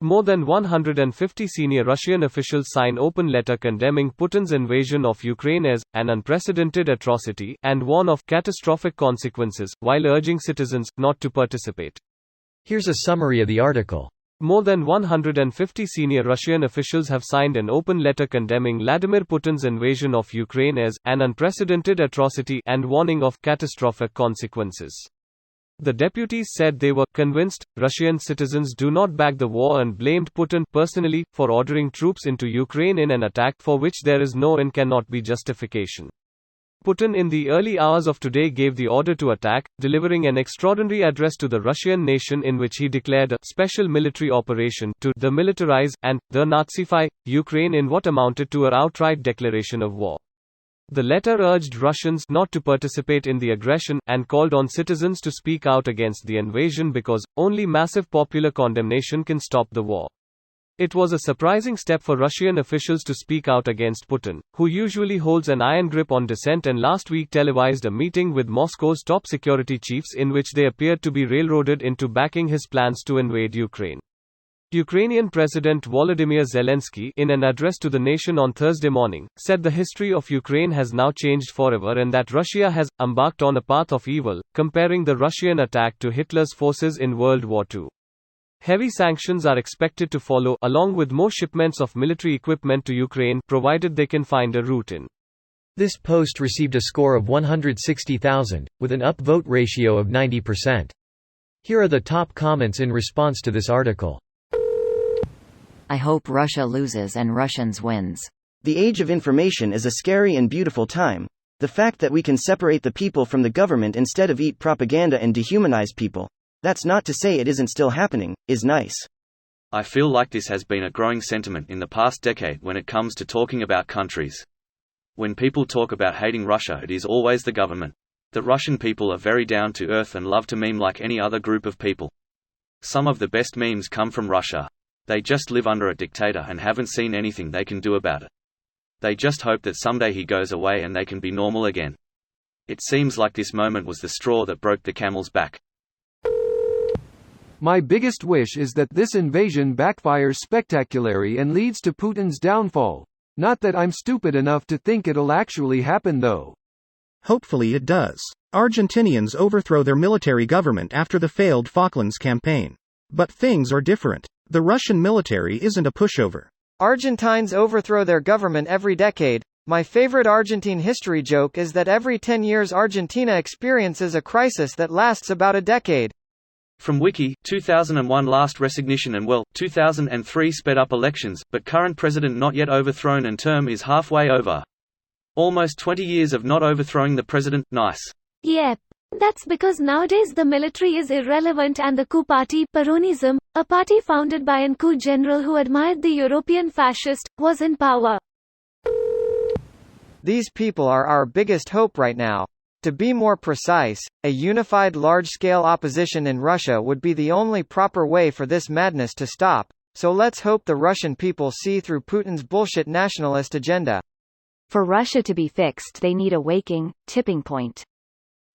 More than 150 senior Russian officials sign open letter condemning Putin's invasion of Ukraine as an unprecedented atrocity and warn of catastrophic consequences, while urging citizens not to participate. Here's a summary of the article. More than 150 senior Russian officials have signed an open letter condemning Vladimir Putin's invasion of Ukraine as an unprecedented atrocity and warning of catastrophic consequences. The deputies said they were convinced Russian citizens do not back the war and blamed Putin personally for ordering troops into Ukraine in an attack for which there is no and cannot be justification. Putin in the early hours of today gave the order to attack, delivering an extraordinary address to the Russian nation in which he declared a special military operation to demilitarize and denazify Ukraine in what amounted to an outright declaration of war. The letter urged Russians not to participate in the aggression, and called on citizens to speak out against the invasion because only massive popular condemnation can stop the war. It was a surprising step for Russian officials to speak out against Putin, who usually holds an iron grip on dissent, and last week televised a meeting with Moscow's top security chiefs in which they appeared to be railroaded into backing his plans to invade Ukraine. Ukrainian President Volodymyr Zelensky, in an address to the nation on Thursday morning, said the history of Ukraine has now changed forever and that Russia has embarked on a path of evil, comparing the Russian attack to Hitler's forces in World War II. Heavy sanctions are expected to follow, along with more shipments of military equipment to Ukraine, provided they can find a route in. This post received a score of 160,000, with an upvote ratio of 90%. Here are the top comments in response to this article. I hope Russia loses and Russians wins. The age of information is a scary and beautiful time. The fact that we can separate the people from the government instead of eat propaganda and dehumanize people, that's not to say it isn't still happening, is nice. I feel like this has been a growing sentiment in the past decade when it comes to talking about countries. When people talk about hating Russia, it is always the government. The Russian people are very down to earth and love to meme like any other group of people. Some of the best memes come from Russia. They just live under a dictator and haven't seen anything they can do about it. They just hope that someday he goes away and they can be normal again. It seems like this moment was the straw that broke the camel's back. My biggest wish is that this invasion backfires spectacularly and leads to Putin's downfall. Not that I'm stupid enough to think it'll actually happen though. Hopefully it does. Argentinians overthrow their military government after the failed Falklands campaign. But things are different. The Russian military isn't a pushover. Argentines overthrow their government every decade. My favorite Argentine history joke is that every 10 years Argentina experiences a crisis that lasts about a decade. From Wiki, 2001 last resignation and 2003 sped up elections, but current president not yet overthrown and term is halfway over. Almost 20 years of not overthrowing the president, nice. Yep. That's because nowadays the military is irrelevant and the coup party, Peronism, a party founded by an coup general who admired the European fascist, was in power. These people are our biggest hope right now. To be more precise, a unified large-scale opposition in Russia would be the only proper way for this madness to stop, so let's hope the Russian people see through Putin's bullshit nationalist agenda. For Russia to be fixed, they need a waking, tipping point.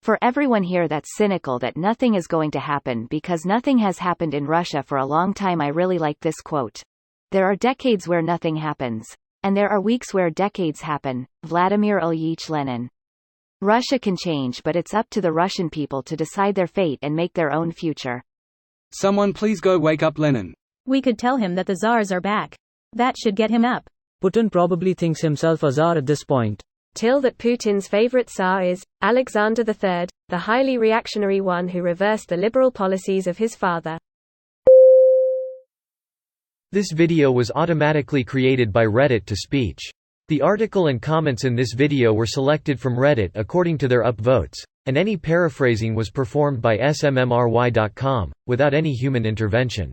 For everyone here that's cynical that nothing is going to happen because nothing has happened in Russia for a long time, I really like this quote. There are decades where nothing happens. And there are weeks where decades happen. Vladimir Ilyich Lenin. Russia can change, but it's up to the Russian people to decide their fate and make their own future. Someone please go wake up Lenin. We could tell him that the Tsars are back. That should get him up. Putin probably thinks himself a Tsar at this point. Till that Putin's favorite Tsar is Alexander III, the highly reactionary one who reversed the liberal policies of his father. This video was automatically created by Reddit to speech. The article and comments in this video were selected from Reddit according to their upvotes, and any paraphrasing was performed by smmry.com, without any human intervention.